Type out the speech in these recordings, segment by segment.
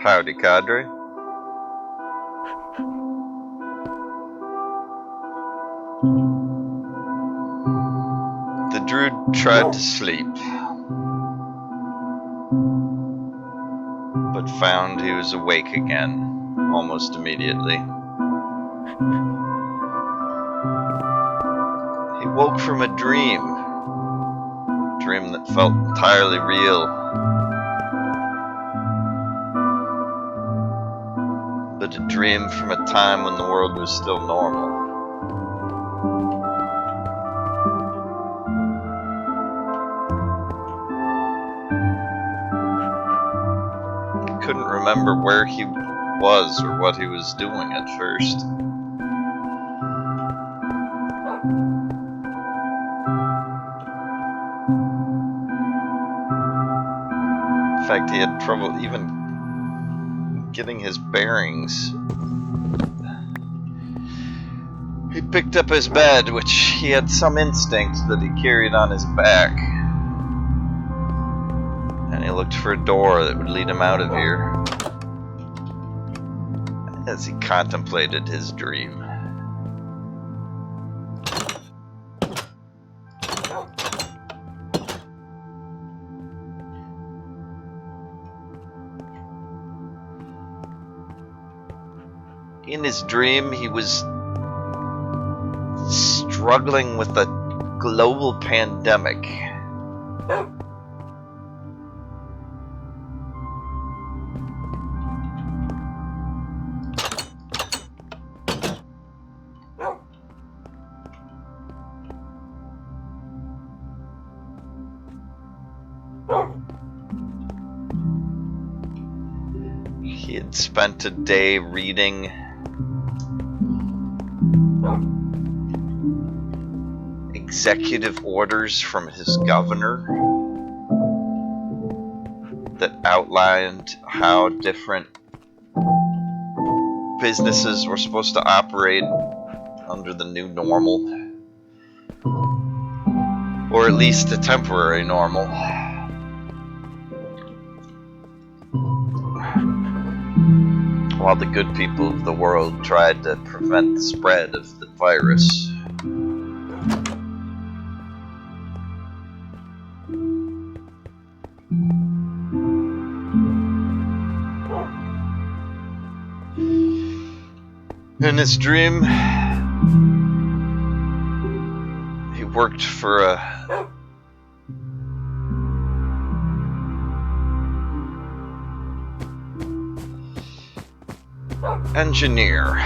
Howdy, cadre. The Drude tried to sleep, but found he was awake again almost immediately. He woke from a dream that felt entirely real, but a dream from a time when the world was still normal. He couldn't remember where he was or what he was doing at first. In fact, he had trouble even getting his bearings. He picked up his bed, which he had some instinct that he carried on his back, and he looked for a door that would lead him out of here as he contemplated his dream. In his dream, he was struggling with a global pandemic. He had spent a day reading executive orders from his governor that outlined how different businesses were supposed to operate under the new normal, or at least a temporary normal. While the good people of the world tried to prevent the spread of the virus. In his dream, he worked for a engineer.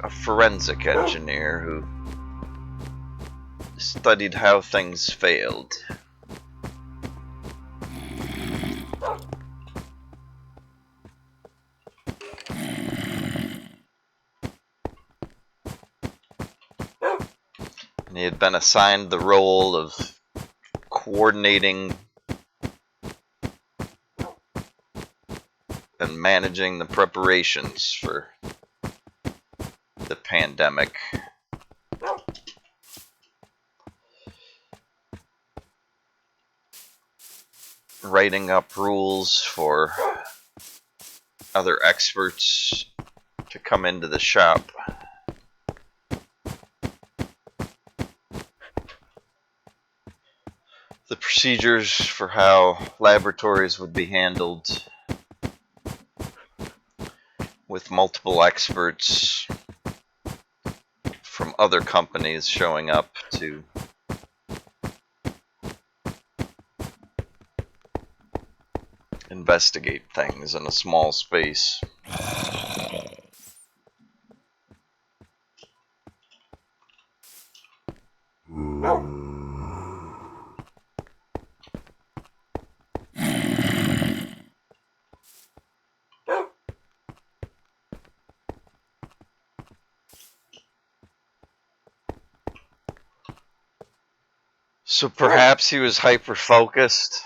A forensic engineer who studied how things failed. And he had been assigned the role of coordinating and managing the preparations for the pandemic. Writing up rules for other experts to come into the shop. The procedures for how laboratories would be handled, with multiple experts from other companies showing up to investigate things in a small space. So perhaps he was hyper-focused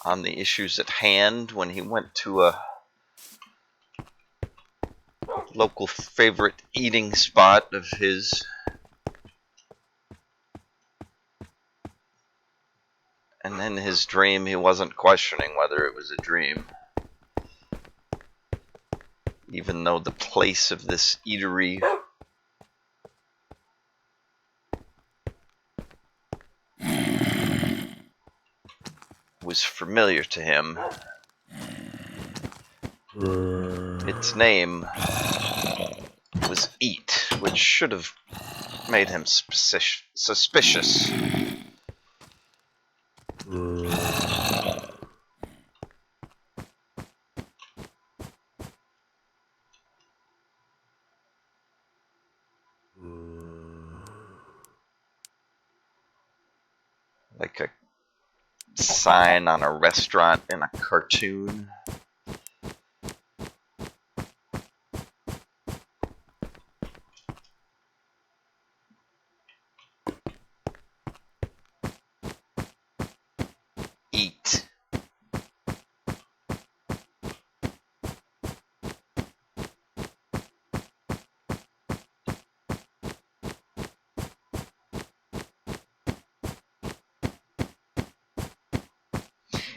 on the issues at hand when he went to a local favorite eating spot of his. And in his dream, he wasn't questioning whether it was a dream. Even though the place of this eatery was familiar to him, its name was Eat, which should have made him suspicious. Like a sign on a restaurant in a cartoon. Eat.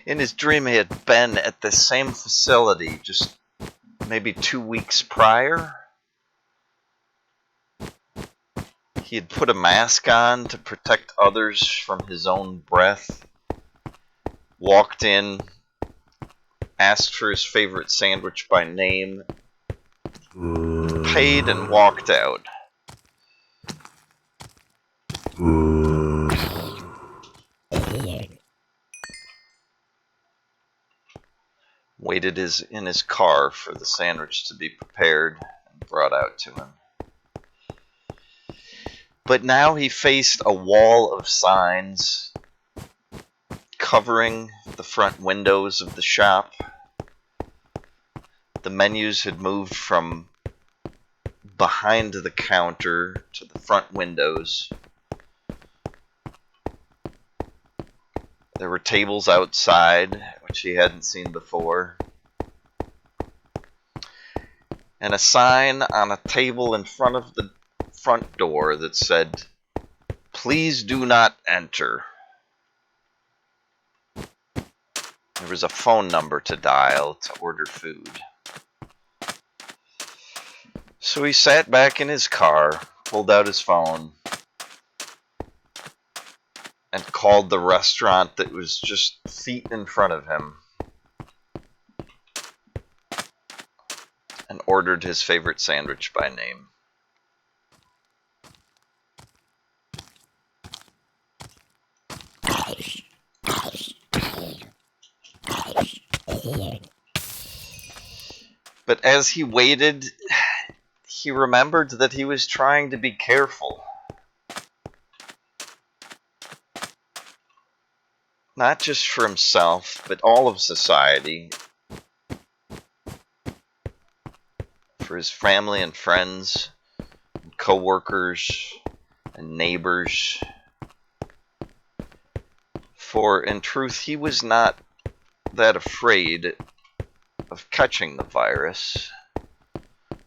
In his dream, he had been at the same facility just maybe 2 weeks prior. He had put a mask on to protect others from his own breath, walked in, asked for his favorite sandwich by name, paid, and walked out. Waited in his car for the sandwich to be prepared and brought out to him. But now he faced a wall of signs covering the front windows of the shop. The menus had moved from behind the counter to the front windows. There were tables outside, which he hadn't seen before. And a sign on a table in front of the front door that said, "Please do not enter." There was a phone number to dial to order food. So he sat back in his car, pulled out his phone, and called the restaurant that was just feet in front of him and ordered his favorite sandwich by name. But as he waited, he remembered that he was trying to be careful. Not just for himself, but all of society. For his family and friends, and co-workers, and neighbors. For in truth, he was not that afraid of catching the virus.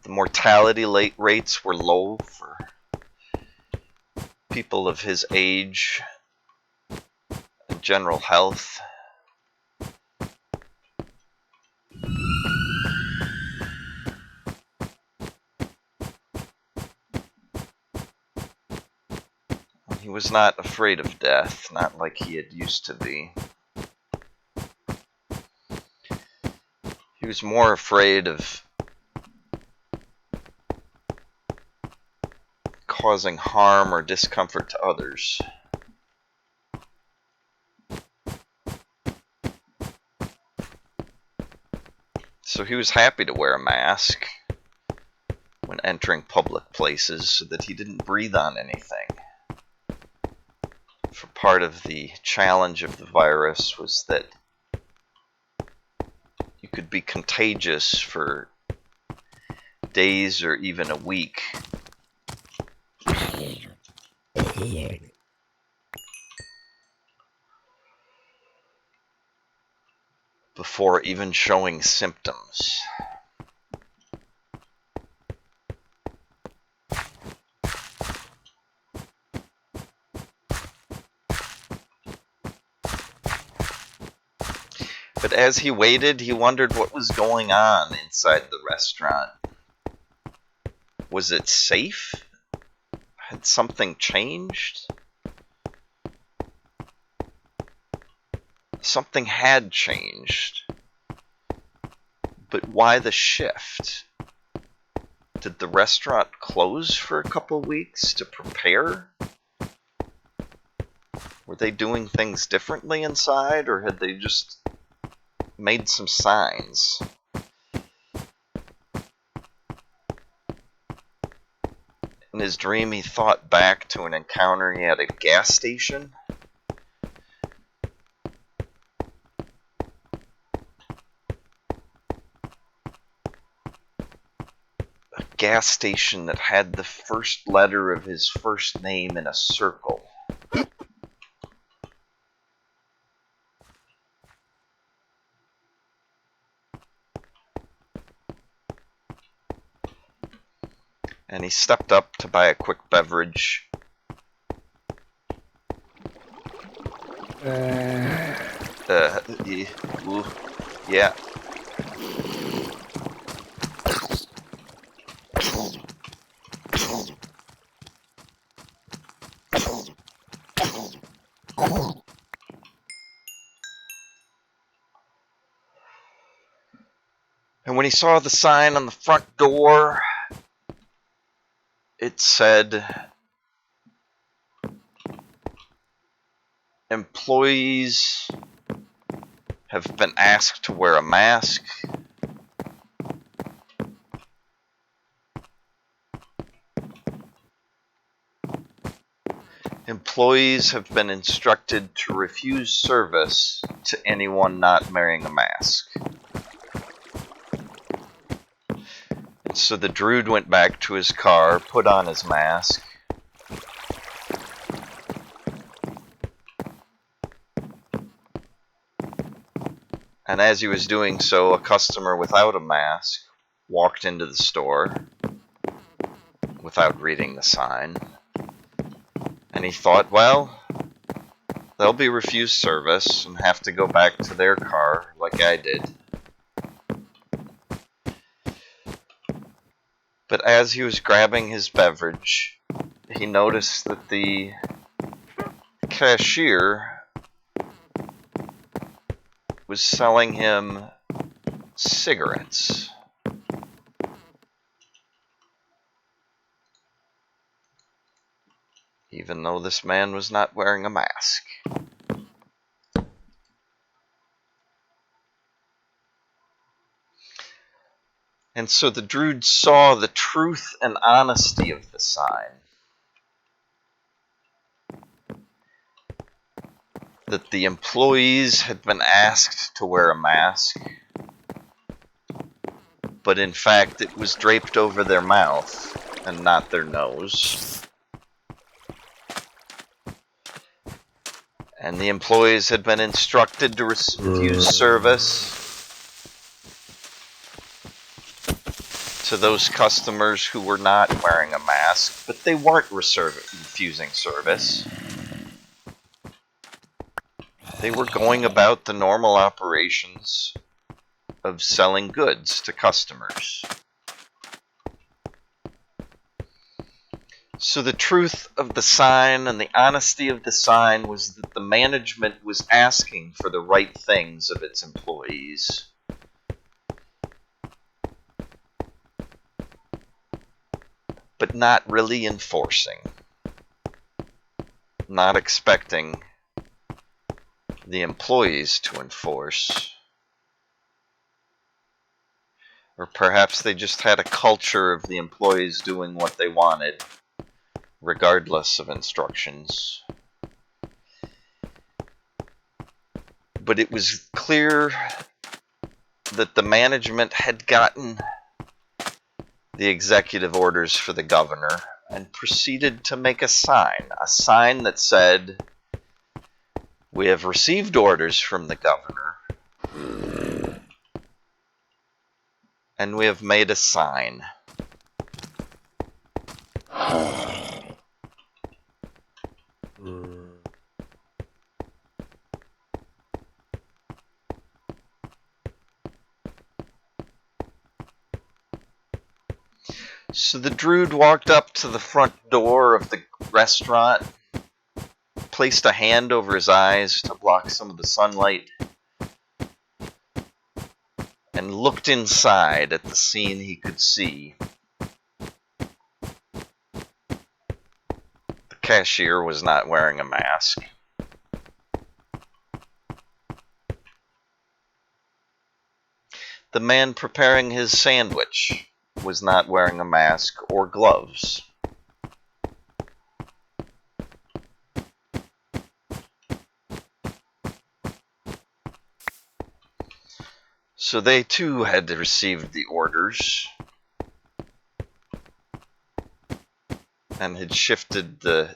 The mortality rates were low for people of his age and general health. He was not afraid of death, not like he had used to be. He was more afraid of causing harm or discomfort to others. So he was happy to wear a mask when entering public places so that he didn't breathe on anything. For part of the challenge of the virus was that you could be contagious for days or even a week. Before even showing symptoms. But as he waited, he wondered what was going on inside the restaurant. Was it safe? Had something changed? Something had changed. But why the shift? Did the restaurant close for a couple weeks to prepare? Were they doing things differently inside, or had they just made some signs? In his dream, he thought back to an encounter he had at a gas station. A gas station that had the first letter of his first name in a circle. And he stepped up to buy a quick beverage. Yeah. And when he saw the sign on the front door, it said, "Employees have been asked to wear a mask. Employees have been instructed to refuse service to anyone not wearing a mask." And so the Drude went back to his car, put on his mask, and as he was doing so, a customer without a mask walked into the store without reading the sign. And he thought, well, they'll be refused service and have to go back to their car like I did. But as he was grabbing his beverage, he noticed that the cashier was selling him cigarettes. Even though this man was not wearing a mask. And so the Drude saw the truth and honesty of the sign. That the employees had been asked to wear a mask, but in fact it was draped over their mouth and not their nose. And the employees had been instructed to refuse service to those customers who were not wearing a mask, but they weren't refusing service. They were going about the normal operations of selling goods to customers. So the truth of the sign and the honesty of the sign was that the management was asking for the right things of its employees. But not really enforcing. Not expecting the employees to enforce. Or perhaps they just had a culture of the employees doing what they wanted, regardless of instructions. But it was clear that the management had gotten the executive orders for the governor and proceeded to make a sign that said, "We have received orders from the governor, and we have made a sign." So the Drude walked up to the front door of the restaurant, placed a hand over his eyes to block some of the sunlight, and looked inside at the scene he could see. The cashier was not wearing a mask. The man preparing his sandwich was not wearing a mask or gloves. So they too had received the orders and had shifted the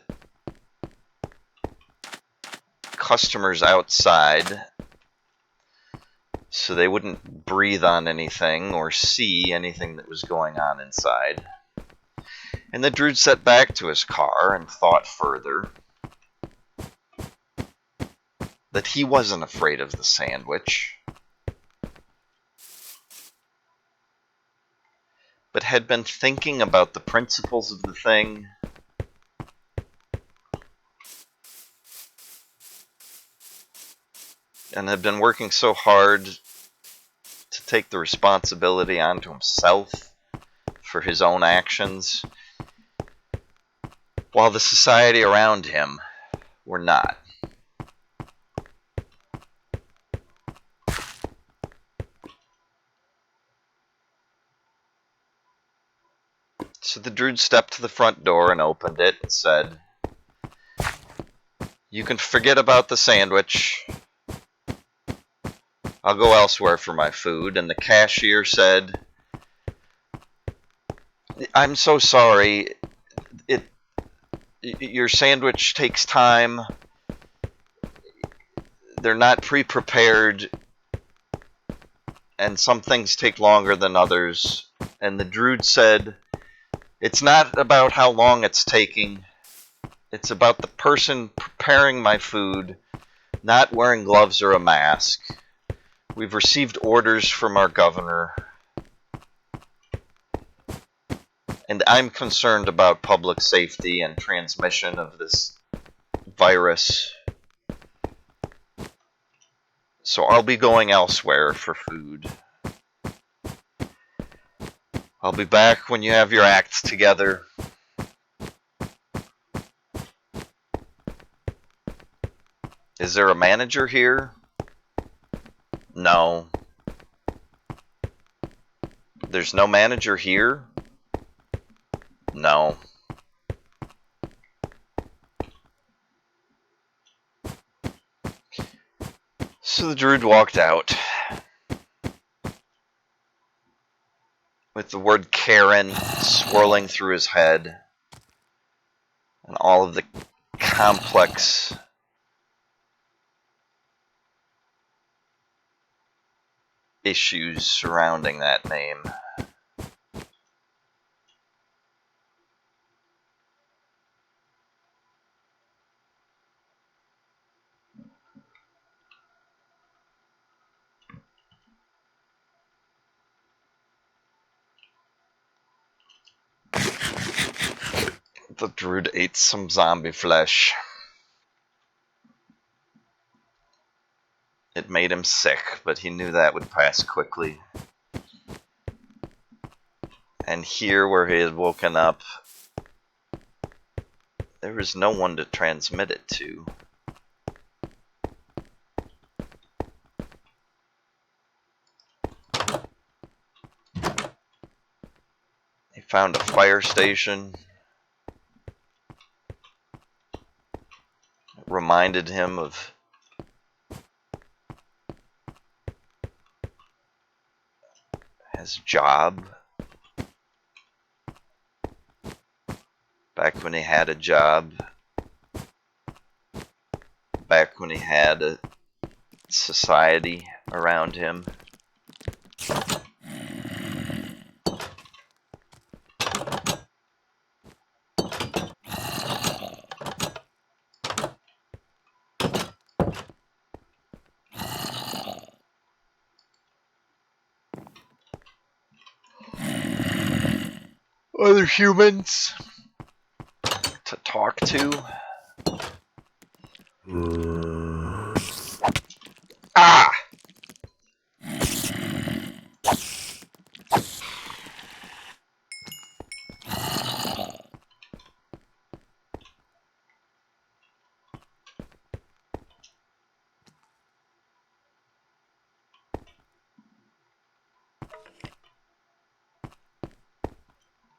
customers outside so they wouldn't breathe on anything or see anything that was going on inside. And the Drude sat back to his car and thought further that he wasn't afraid of the sandwich, but had been thinking about the principles of the thing and had been working so hard to take the responsibility onto himself for his own actions, while the society around him were not. So the Drude stepped to the front door and opened it and said, "You can forget about the sandwich. I'll go elsewhere for my food." And the cashier said, "I'm so sorry. Your sandwich takes time. They're not pre-prepared, and some things take longer than others." And the Drude said, "It's not about how long it's taking. It's about the person preparing my food not wearing gloves or a mask. We've received orders from our governor, and I'm concerned about public safety and transmission of this virus. So I'll be going elsewhere for food. I'll be back when you have your act together." "Is there a manager here?" "No." "There's no manager here?" "No." So the Drude walked out with the word Karen swirling through his head and all of the complex issues surrounding that name. The Drude ate some zombie flesh. It made him sick, but he knew that would pass quickly. And here, where he had woken up, there was no one to transmit it to. He found a fire station. It reminded him of his job. Back when he had a job. Back when he had a society around him. other humans to talk to. Ah!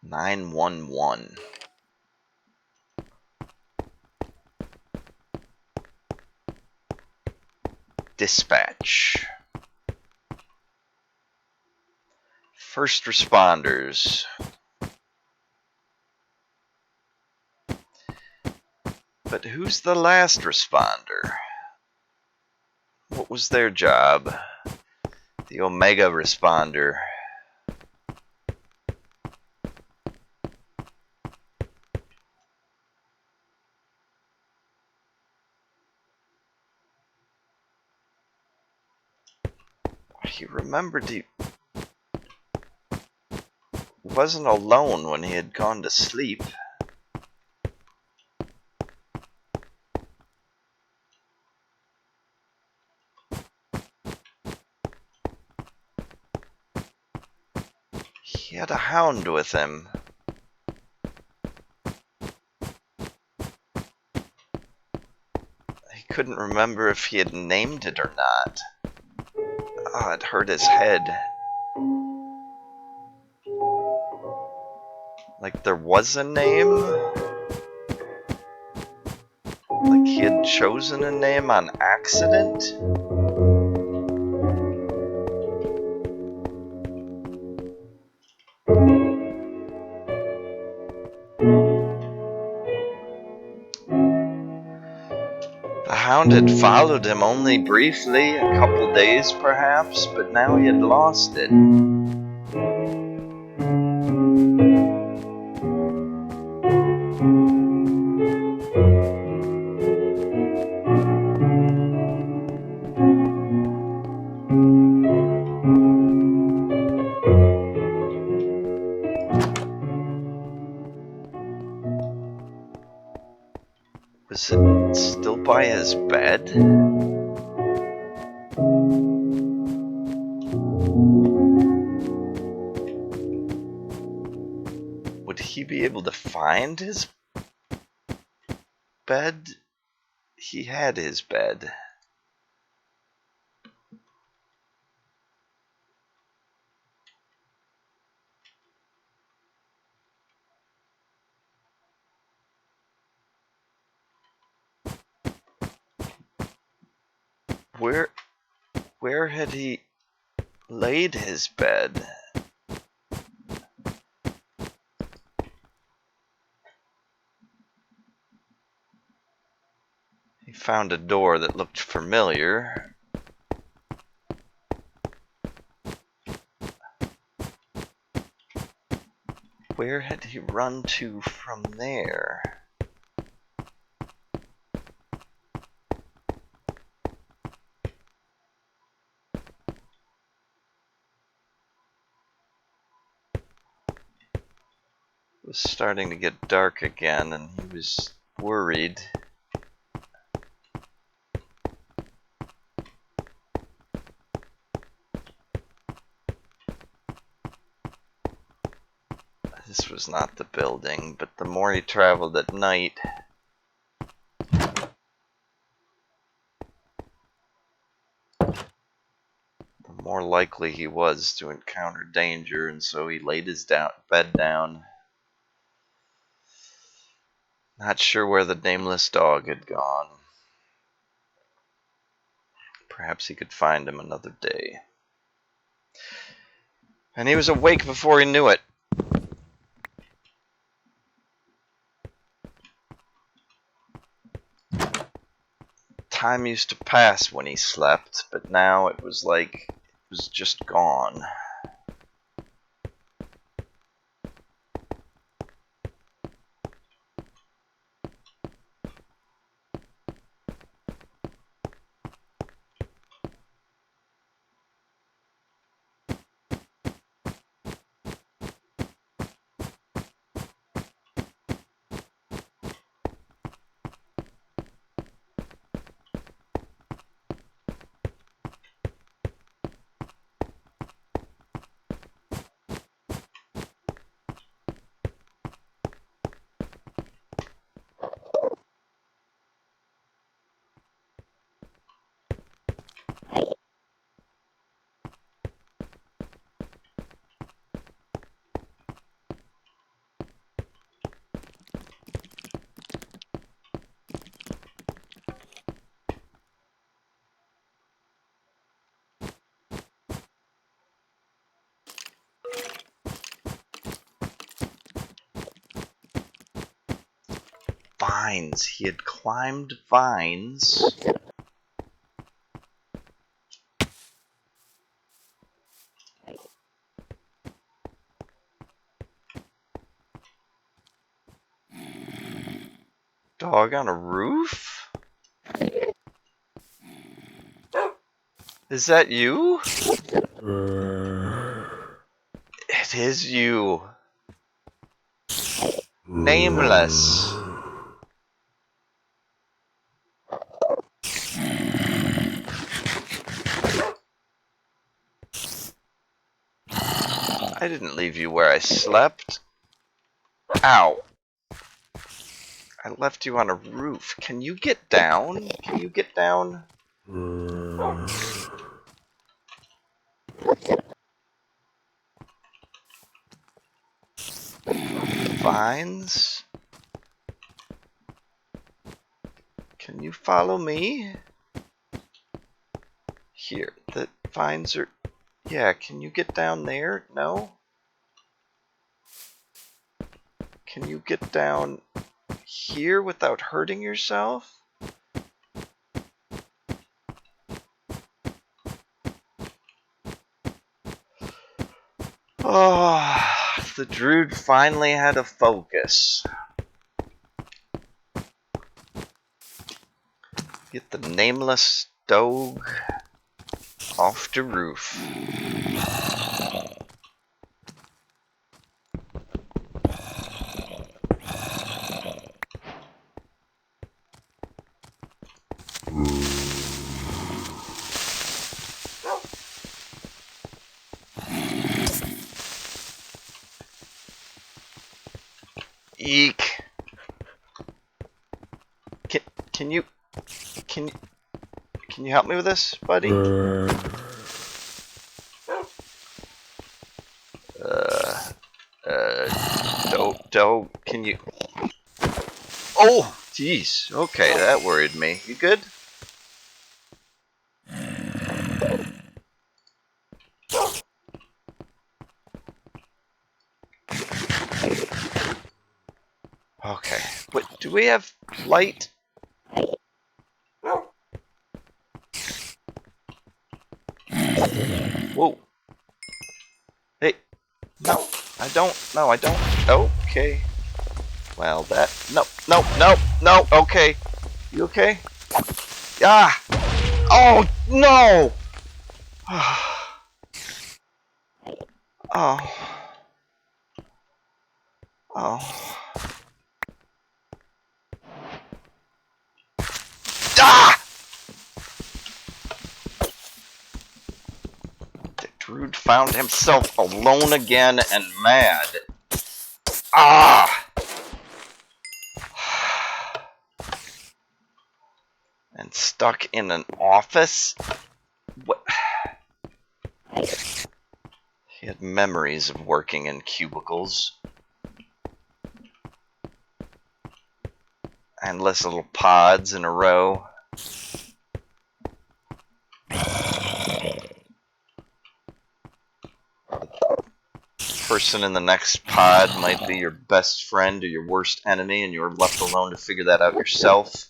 (911). Dispatch. First responders. But who's the last responder? What was their job? The Omega responder. He remembered he wasn't alone when he had gone to sleep. He had a hound with him. He couldn't remember if he had named it or not. Oh, it hurt his head. Like there was a name? Like he had chosen a name on accident? The hound had followed him only briefly, a couple days perhaps, but now he had lost it. Was it still by his bed? Would he be able to find his bed? He had his bed. Where had he laid his bed? He found a door that looked familiar. Where had he run to from there? It was starting to get dark again, and he was worried. This was not the building, but the more he traveled at night, the more likely he was to encounter danger, and so he laid his bed down. Not sure where the nameless dog had gone. Perhaps he could find him another day. And he was awake before he knew it. Time used to pass when he slept, but now it was like it was just gone. vines. He had climbed vines. Dog on a roof? Is that you? It is you. Nameless. I didn't leave you where I slept. Ow. I left you on a roof. Can you get down? Can you get down? Vines? Can you follow me? Here, the vines are... Yeah, can you get down there? No? Can you get down here without hurting yourself? Oh, the Drude finally had a focus. Get the nameless dog off the roof. Eek. Can you help me with this, buddy? Can you? Oh, jeez. Okay, that worried me. You good? Okay. Wait, do we have light? Whoa. Hey. No, I don't. No, I don't. Okay. Well, that... No. Okay. You okay? Ah! Oh, no! Oh. Oh. Ah! The Drude found himself alone again and mad. Ah! And stuck in an office? What? He had memories of working in cubicles. Endless little pods in a row. Person in the next pod might be your best friend or your worst enemy, and you're left alone to figure that out yourself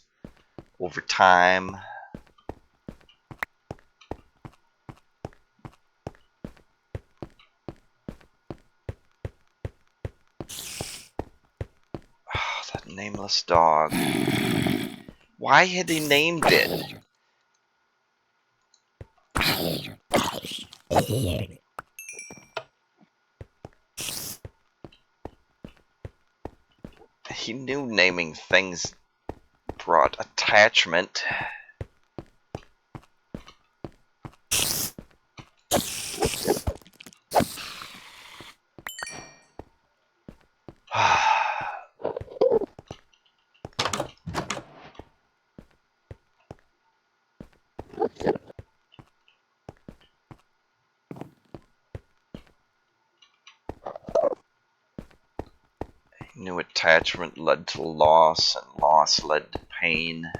over time. Oh, that nameless dog. Why had he named it? He knew naming things brought attachment. New attachment led to loss, and loss led to pain.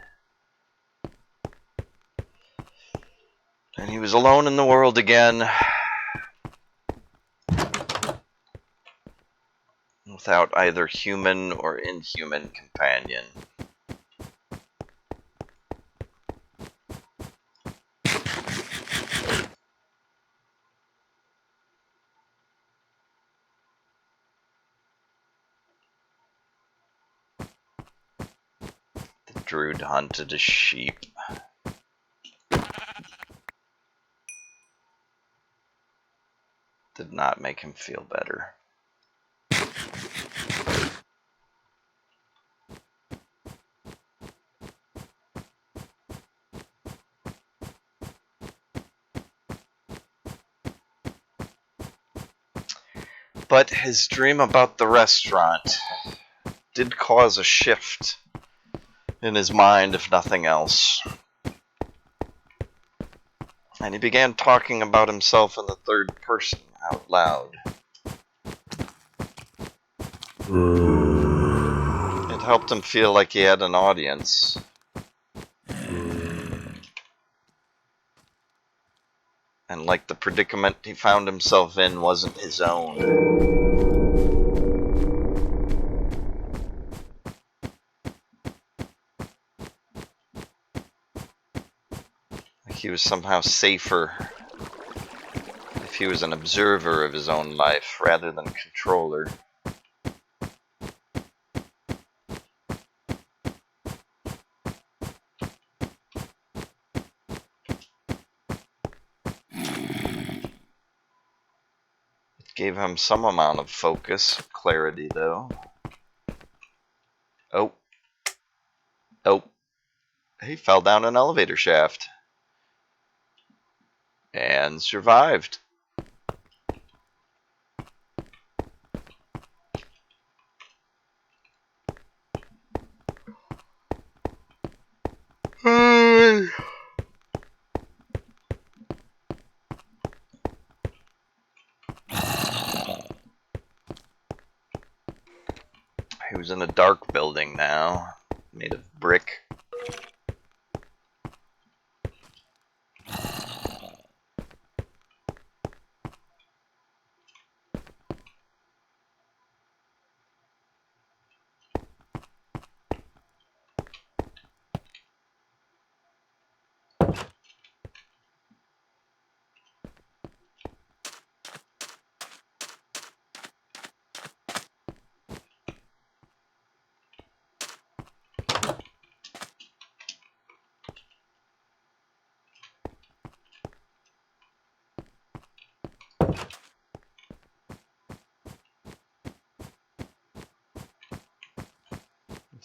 And he was alone in the world again, without either human or inhuman companion. Drude hunted a sheep. Did not make him feel better. But his dream about the restaurant did cause a shift in his mind, if nothing else. And he began talking about himself in the third person out loud. It helped him feel like he had an audience. And like the predicament he found himself in wasn't his own. Like he was somehow safer if he was an observer of his own life rather than controller. Gave him some amount of focus, clarity though. Oh. He fell down an elevator shaft. And survived. He was in a dark building now, made of brick.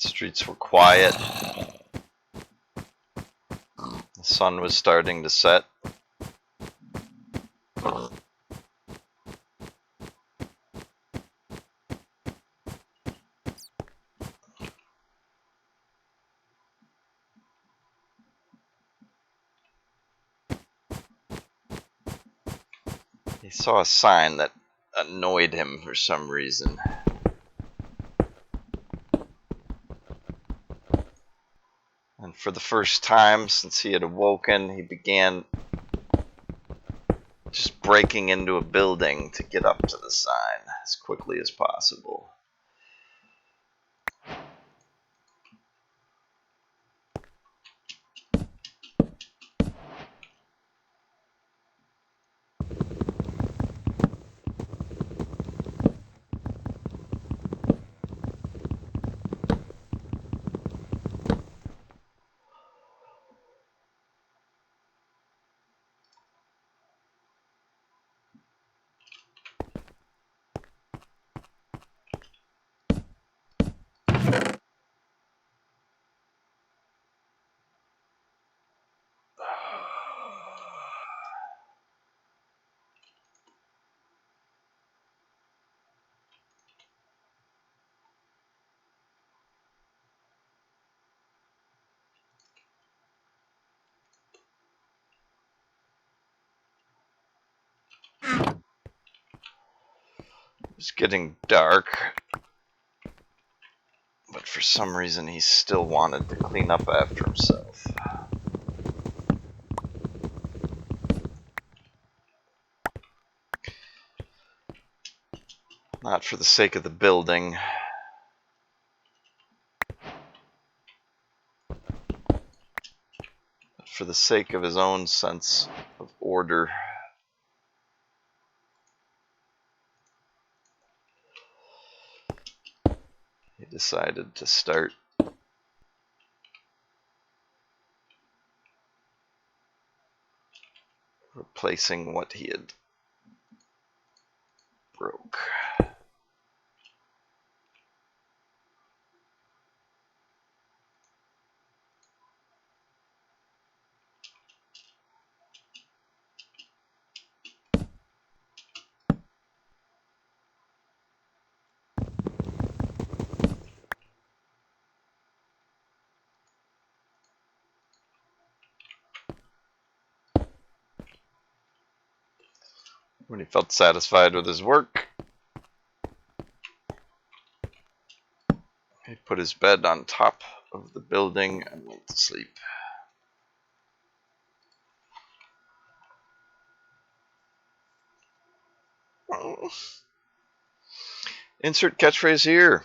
The streets were quiet. The sun was starting to set. He saw a sign that annoyed him for some reason. And for the first time since he had awoken, he began just breaking into a building to get up to the sign as quickly as possible. It was getting dark, but for some reason he still wanted to clean up after himself. Not for the sake of the building, but for the sake of his own sense of order. He decided to start replacing what he had broke. When he felt satisfied with his work, he put his bed on top of the building and went to sleep. Insert catchphrase here.